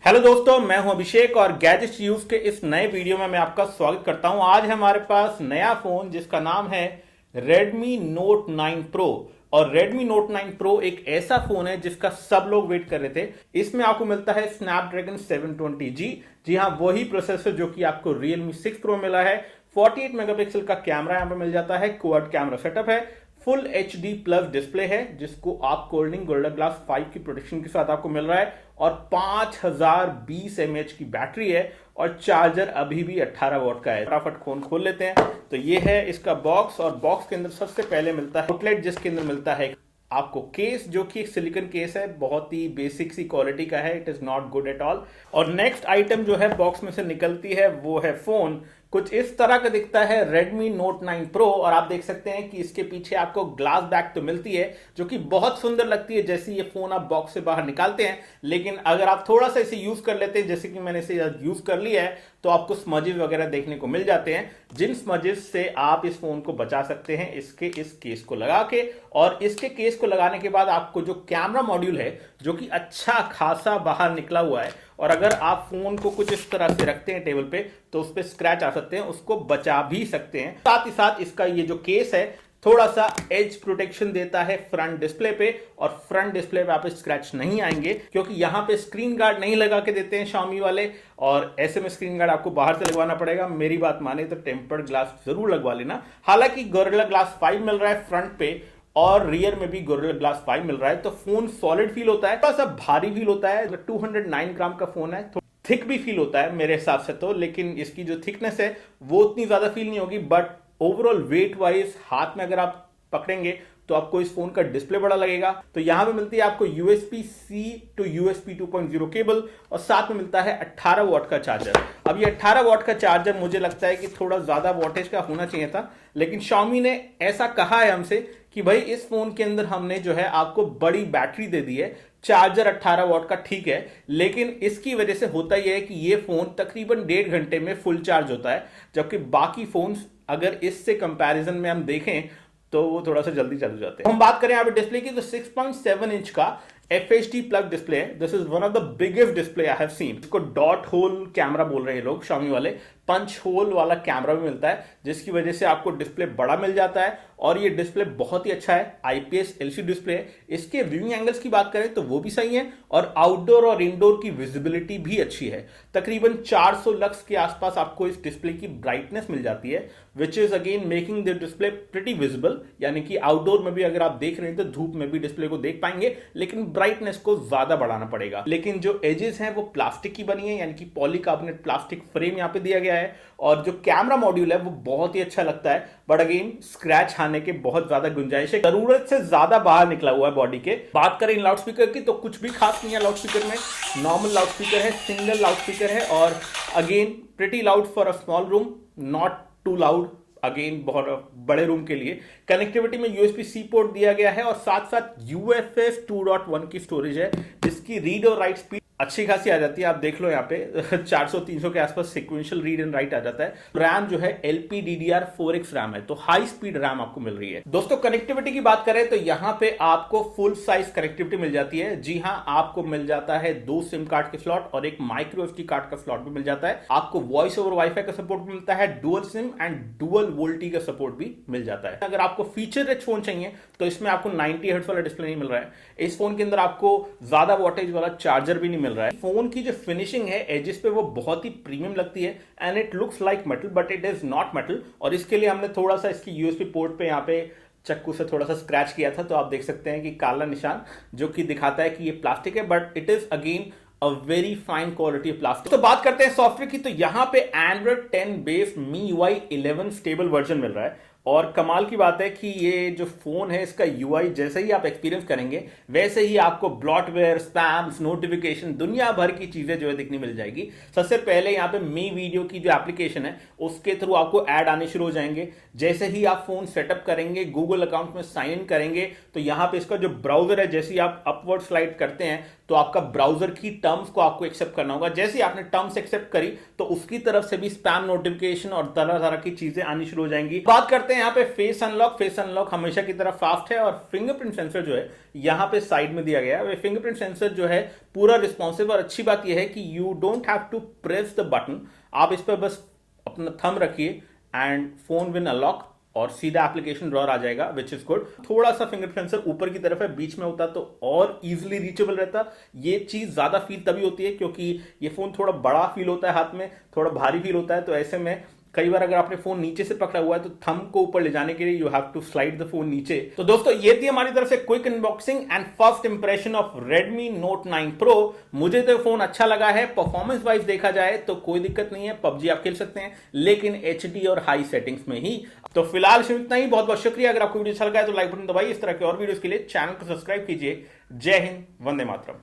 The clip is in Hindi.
हेलो दोस्तों, मैं हूं अभिषेक और गैजेट्स यूज के इस नए वीडियो में मैं आपका स्वागत करता हूं। आज हमारे पास नया फोन जिसका नाम है Redmi Note 9 Pro। और Redmi Note 9 Pro एक ऐसा फोन है जिसका सब लोग वेट कर रहे थे। इसमें आपको मिलता है Snapdragon 720G। जी हाँ, वही प्रोसेसर जो कि आपको Realme 6 Pro मिला है। 48 मेगापिक्सल का कैमरा यहाँ पे मिल जाता है, क्वाड कैमरा सेटअप है, फुल HD प्लस डिस्प्ले है जिसको आप कोल्डिंग गोरिल्ला ग्लास 5 की प्रोटेक्शन के साथ आपको मिल रहा है, और 5020 mAh की बैटरी है, और चार्जर अभी भी 18 वॉट का है। फटाफट फोन खोल लेते हैं। तो ये है इसका बॉक्स, और बॉक्स के अंदर सबसे पहले मिलता है आउटलेट, जिसके अंदर मिलता है आपको केस, जो कि एक सिलिकॉन केस है, बहुत ही बेसिक सी क्वालिटी का है, it is not good at all. और नेक्स्ट आइटम जो है बॉक्स में से निकलती है वो है फोन। कुछ इस तरह का दिखता है Redmi Note 9 Pro, और आप देख सकते हैं कि इसके पीछे आपको ग्लास बैक तो मिलती है जो कि बहुत सुंदर लगती है जैसे ये फोन आप बॉक्स से बाहर निकालते हैं। लेकिन अगर आप थोड़ा सा इसे यूज कर लेते हैं, जैसे कि मैंने इसे यूज कर लिया है, तो आपको स्मजेस वगैरह देखने को मिल जाते हैं, जिन स्मजेस से आप इस फोन को बचा सकते हैं इसके इस केस को लगा के। और इसके केस को लगाने के बाद आपको जो कैमरा मॉड्यूल है जो कि अच्छा खासा बाहर निकला हुआ है, और अगर आप फोन को कुछ इस तरह से रखते हैं टेबल पे तो उस पर स्क्रैच आ सकते हैं, उसको बचा भी सकते हैं। साथ ही साथ इसका ये जो केस है थोड़ा सा एज प्रोटेक्शन देता है फ्रंट डिस्प्ले पे, और फ्रंट डिस्प्ले पे आप स्क्रैच नहीं आएंगे क्योंकि यहां पे स्क्रीन गार्ड नहीं लगा के देते हैं Xiaomi वाले, और ऐसे में स्क्रीन गार्ड आपको बाहर से लगवाना पड़ेगा। मेरी बात माने तो टेम्पर्ड ग्लास जरूर लगवा लेना। हालांकि गोरिल्ला ग्लास 5 मिल रहा है फ्रंट पे, और रियर में भी गोरिल्ला ग्लास 5 मिल रहा है, तो फोन सॉलिड फील होता है, थोड़ा सा भारी फील होता है। 209 ग्राम का फोन है, थिक भी फील होता है मेरे हिसाब से तो, लेकिन इसकी जो थिकनेस है वो उतनी ज्यादा फील नहीं होगी। बट ओवरऑल वेट वाइज हाथ में अगर आप पकड़ेंगे तो आपको इस फोन का डिस्प्ले बड़ा लगेगा। तो यहां पे मिलती है आपको USB-C टू USB 2.0 केबल, और साथ में मिलता है 18 वॉट का चार्जर। अब ये 18 वॉट का चार्जर मुझे लगता है कि थोड़ा ज्यादा वॉटेज का होना चाहिए था, लेकिन Xiaomi ने ऐसा कहा है हमसे कि भाई इस फोन के अंदर हमने जो है आपको बड़ी बैटरी दे दी है, चार्जर 18 वॉट का ठीक है, लेकिन इसकी वजह से होता यह है कि ये फोन तकरीबन 1.5 घंटे में फुल चार्ज होता है, जबकि बाकी फोन्स अगर इससे कंपैरिजन में हम देखें तो वो थोड़ा सा जल्दी चल जाते हैं। हम बात करें यहाँ पे डिस्प्ले की, तो 6.7 इंच का FHD प्लग डिस्प्ले है। This is one of the biggest display I have seen. इसको डॉट होल कैमरा बोल रहे हैं लोग Xiaomi वाले। पंच होल वाला कैमरा भी मिलता है, जिसकी वजह से आपको डिस्प्ले बड़ा मिल जाता है, और ये डिस्प्ले बहुत ही अच्छा है, IPS LCD डिस्प्ले है। इसके व्यूइंग एंगल्स की बात करें तो वो भी सही है, और आउटडोर और इंडोर की विजिबिलिटी भी अच्छी है। तकरीबन 400 लक्स के आसपास आपको इस डिस्प्ले की ब्राइटनेस मिल जाती है, which is again making the display pretty visible. यानी कि आउटडोर में भी अगर आप देख रहे हैं तो धूप में भी डिस्प्ले को देख पाएंगे, लेकिन ब्राइटनेस को ज्यादा बढ़ाना पड़ेगा। लेकिन जो एजेस हैं वो प्लास्टिक की बनी है, यानी कि पॉलीकार्बोनेट प्लास्टिक फ्रेम यहाँ पे दिया गया है, और जो कैमरा मॉड्यूल है वो बहुत ही अच्छा लगता है। बट अगेन स्क्रैच आने के बहुत ज्यादा गुंजाइश है, जरूरत से ज्यादा बाहर निकला हुआ है बॉडी के। बात करें लाउड स्पीकर की तो कुछ भी खास नहीं है लाउड स्पीकर में। नॉर्मल लाउड स्पीकर है, सिंगल लाउड स्पीकर है, और again pretty loud for a small room, not too loud again बहुत बड़े रूम के लिए। कनेक्टिविटी में USB-C पोर्ट दिया गया है, और साथ साथ UFS 2.1 की स्टोरेज है, जिसकी रीड और राइट स्पीड अच्छी खासी आ जाती है। आप देख लो यहाँ पे 400-300 के आसपास सिक्वेंशियल रीड एंड राइट आ जाता है। रैम जो है LPDDR4X रैम है, तो हाई स्पीड रैम आपको मिल रही है। दोस्तों कनेक्टिविटी की बात करें तो यहाँ पे आपको फुल साइज कनेक्टिविटी मिल जाती है। जी हाँ, आपको मिल जाता है 2 सिम कार्ड के स्लॉट और एक माइक्रो SD कार्ड का स्लॉट भी मिल जाता है। आपको वॉइस ओवर वाईफाई का सपोर्ट भी मिलता है, dual SIM and dual VoLTE का सपोर्ट भी मिल जाता है। अगर आपको फीचर रिच फोन चाहिए तो इसमें आपको 90 हर्ट्ज वाला डिस्प्ले नहीं मिल रहा है। इस फोन के अंदर आपको ज्यादा वोल्टेज वाला चार्जर भी नहीं मिल रहा है। फोन की जो फिनिशिंग है एजेस पे वो बहुत ही प्रीमियम लगती है, and it looks like metal but it is not metal. और इसके लिए हमने थोड़ा सा इसकी USB पोर्ट पे यहाँ पे चक्कू से थोड़ा सा स्क्रैच किया था, तो आप देख सकते हैं कि काला निशान जो कि दिखाता है कि ये प्लास्टिक है, but it is again a very fine quality plastic. तो बात करते हैं सॉफ्टवेयर की, तो यहां पे Android 10 based MIUI 11 stable version मिल रहा है। और कमाल की बात है कि ये जो फोन है इसका UI जैसे ही आप एक्सपीरियंस करेंगे वैसे ही आपको ब्लॉटवेयर, स्पैम्स, नोटिफिकेशन, दुनिया भर की चीजें जो है दिखनी मिल जाएगी। सबसे पहले यहाँ पे मी वीडियो की जो एप्लीकेशन है उसके थ्रू आपको ऐड आने शुरू हो जाएंगे। जैसे ही आप फोन सेटअप करेंगे, गूगल अकाउंट में साइन इन करेंगे, तो यहाँ पे इसका जो ब्राउजर है जैसे ही आप अपवर्ड स्लाइड करते हैं तो आपका ब्राउजर की टर्म्स को आपको एक्सेप्ट करना होगा। जैसे ही आपने टर्म्स एक्सेप्ट करी तो उसकी तरफ से भी स्पैम नोटिफिकेशन और तरह तरह की चीजें आनी शुरू हो जाएंगी। बात करते हैं यहाँ पे फेस अनलॉक। फेस अनलॉक हमेशा की तरह फास्ट है और फिंगरप्रिंट सेंसर जो है यहाँ पे साइड में दिया गया है। फिंगरप्रिंट सेंसर जो है पूरा रिस्पॉन्सिव, और अच्छी बात यह है कि you don't have to press the button, आप इस पर बस अपना थंब रखिए एंड फोन विल अनलॉक और सीधा एप्लीकेशन ड्रॉअर आ जाएगा, विच इज गुड। थोड़ा सा फिंगरप्रिंट सेंसर ऊपर की तरफ है, बीच में होता तो और इजीली रीचेबल रहता। ये चीज ज्यादा फील तभी होती है क्योंकि ये फोन थोड़ा बड़ा फील होता है हाथ में, थोड़ा भारी फील होता है। तो ऐसे में कई बार अगर आपने फोन नीचे से पकड़ा हुआ है तो थंब को ऊपर ले जाने के लिए you have to slide the phone नीचे। तो दोस्तों ये थी हमारी तरफ से quick unboxing and first impression of Redmi Note 9 Pro। मुझे तो फोन अच्छा लगा है। परफॉर्मेंस वाइज देखा जाए तो कोई दिक्कत नहीं है, पबजी आप खेल सकते हैं, लेकिन HD और हाई सेटिंग्स में ही। तो फिलहाल सिर्फ इतना ही। बहुत बहुत शुक्रिया। अगर आपको वीडियो अच्छा लगा है तो लाइक बटन दबाइए। इस तरह के और वीडियोस के लिए चैनल को सब्सक्राइब कीजिए। जय हिंद, वंदे मातरम।